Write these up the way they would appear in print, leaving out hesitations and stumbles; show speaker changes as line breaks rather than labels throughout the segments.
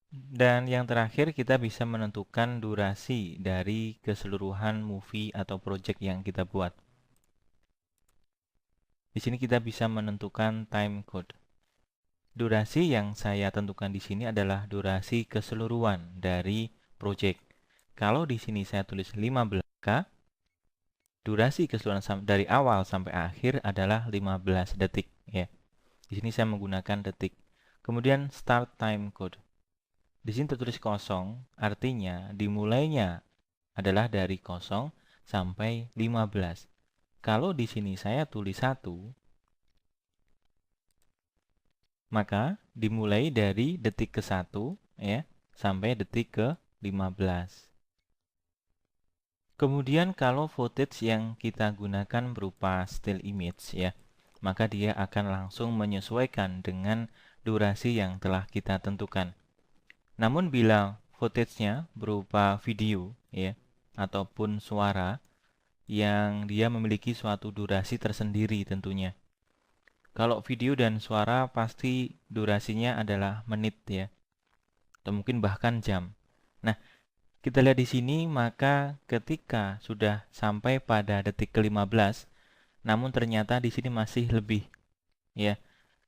Dan yang terakhir kita bisa menentukan durasi dari keseluruhan movie atau project yang kita buat. Di sini kita bisa menentukan time code. Durasi yang saya tentukan di sini adalah durasi keseluruhan dari project. Kalau di sini saya tulis 15, maka durasi keseluruhan dari awal sampai akhir adalah 15 detik ya. Di sini saya menggunakan detik. Kemudian start time code. Di sini tertulis kosong, artinya dimulainya adalah dari 0 sampai 15. Kalau di sini saya tulis 1, maka dimulai dari detik ke-1 ya sampai detik ke-15. Kemudian kalau footage yang kita gunakan berupa still image ya, maka dia akan langsung menyesuaikan dengan durasi yang telah kita tentukan. Namun bila footage-nya berupa video ya ataupun suara yang dia memiliki suatu durasi tersendiri tentunya. Kalau video dan suara pasti durasinya adalah menit ya, atau mungkin bahkan jam. Nah, kita lihat di sini maka ketika sudah sampai pada detik ke-15, namun ternyata di sini masih lebih ya.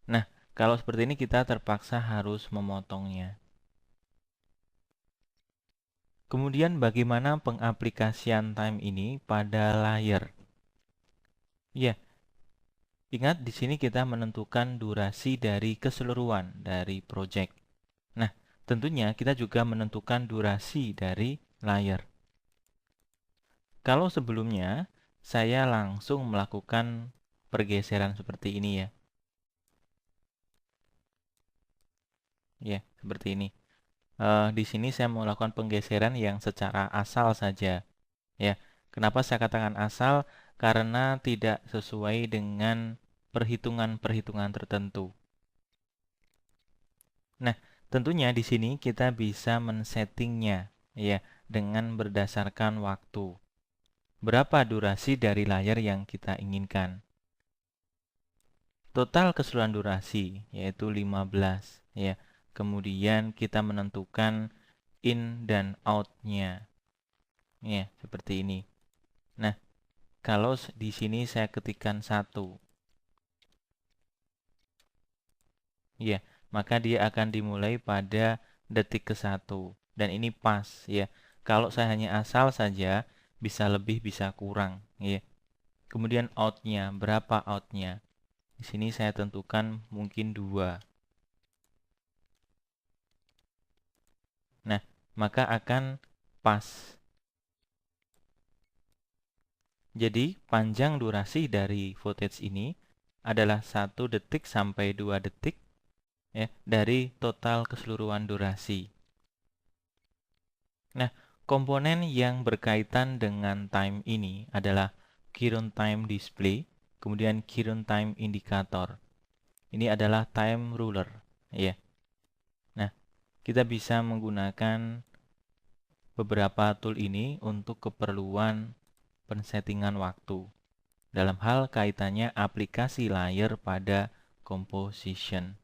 Nah, kalau seperti ini kita terpaksa harus memotongnya. Kemudian bagaimana pengaplikasian time ini pada layar? Ya, ingat di sini kita menentukan durasi dari keseluruhan dari project. Nah, tentunya kita juga menentukan durasi dari layar. Kalau sebelumnya saya langsung melakukan pergeseran seperti ini ya. Ya, seperti ini. Di sini saya melakukan penggeseran yang secara asal saja. Ya, kenapa saya katakan asal? Karena tidak sesuai dengan perhitungan-perhitungan tertentu. Nah, tentunya di sini kita bisa men-settingnya ya dengan berdasarkan waktu. Berapa durasi dari layar yang kita inginkan? Total keseluruhan durasi yaitu 15 ya. Kemudian kita menentukan in dan out-nya. Ya, seperti ini. Nah, kalau di sini saya ketikkan 1. Ya, maka dia akan dimulai pada detik ke-1 dan ini pas ya. Kalau saya hanya asal saja bisa lebih bisa kurang ya. Kemudian out-nya, berapa out-nya? Di sini saya tentukan mungkin 2. Nah, maka akan pas. Jadi, panjang durasi dari footage ini adalah 1 detik sampai 2 detik ya, dari total keseluruhan durasi. Nah, komponen yang berkaitan dengan time ini adalah current time display, kemudian current time indicator. Ini adalah time ruler ya. Nah, kita bisa menggunakan beberapa tool ini untuk keperluan pensettingan waktu dalam hal kaitannya aplikasi layar pada composition.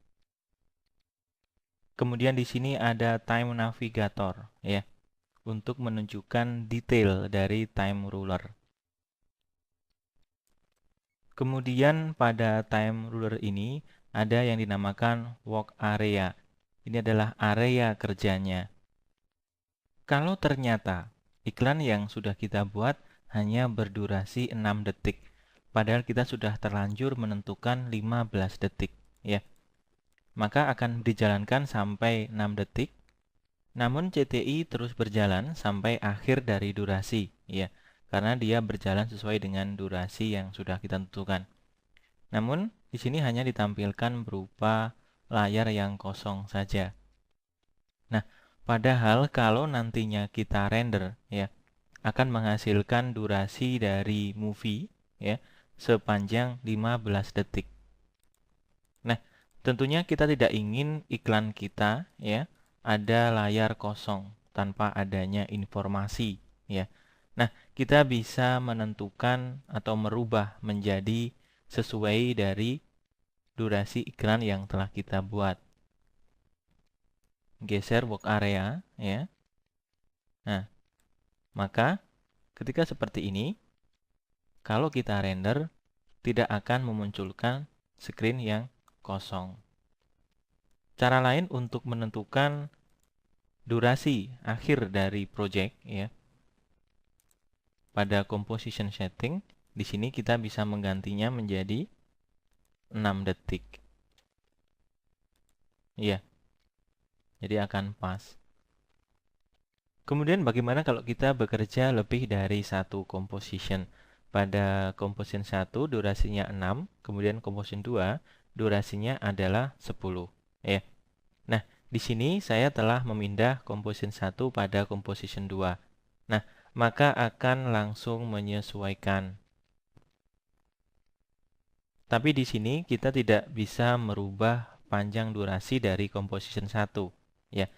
Kemudian di sini ada time navigator ya untuk menunjukkan detail dari time ruler. Kemudian pada time ruler ini ada yang dinamakan work area. Ini adalah area kerjanya. Kalau ternyata iklan yang sudah kita buat hanya berdurasi 6 detik, padahal kita sudah terlanjur menentukan 15 detik, ya. Maka akan dijalankan sampai 6 detik, namun CTI terus berjalan sampai akhir dari durasi, ya. Karena dia berjalan sesuai dengan durasi yang sudah kita tentukan. Namun, di sini hanya ditampilkan berupa layar yang kosong saja. Nah, padahal kalau nantinya kita render ya, akan menghasilkan durasi dari movie ya sepanjang 15 detik. Nah, tentunya kita tidak ingin iklan kita ya ada layar kosong tanpa adanya informasi ya. Nah, kita bisa menentukan atau merubah menjadi sesuai dari durasi iklan yang telah kita buat. geser work area, ya. Nah, maka ketika seperti ini, kalau kita render, tidak akan memunculkan screen yang kosong. Cara lain untuk menentukan durasi akhir dari project, ya, pada composition setting, di sini kita bisa menggantinya menjadi 6 detik. Iya, jadi akan pas. Kemudian bagaimana kalau kita bekerja lebih dari satu composition? Pada composition 1 durasinya 6, kemudian composition 2 durasinya adalah 10. Ya. Nah, di sini saya telah memindah composition 1 pada composition 2. Nah, maka akan langsung menyesuaikan. Tapi di sini kita tidak bisa merubah panjang durasi dari composition 1. Ya.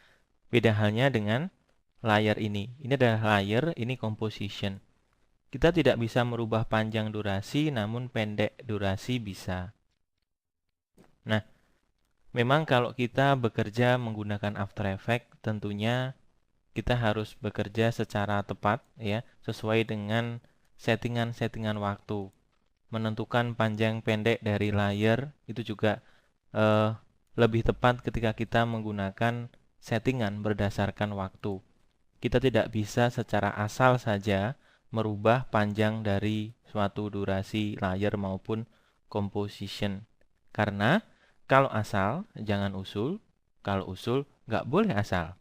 Beda halnya dengan layer ini. Ini adalah layer, ini composition. Kita tidak bisa merubah panjang durasi, namun pendek durasi bisa. Nah, memang kalau kita bekerja menggunakan After Effects, tentunya kita harus bekerja secara tepat, ya, sesuai dengan settingan-settingan waktu. Menentukan panjang pendek dari layer itu juga lebih tepat ketika kita menggunakan settingan berdasarkan waktu. Kita tidak bisa secara asal saja merubah panjang dari suatu durasi layer maupun composition. Karena kalau asal, jangan usul. Kalau usul, nggak boleh asal.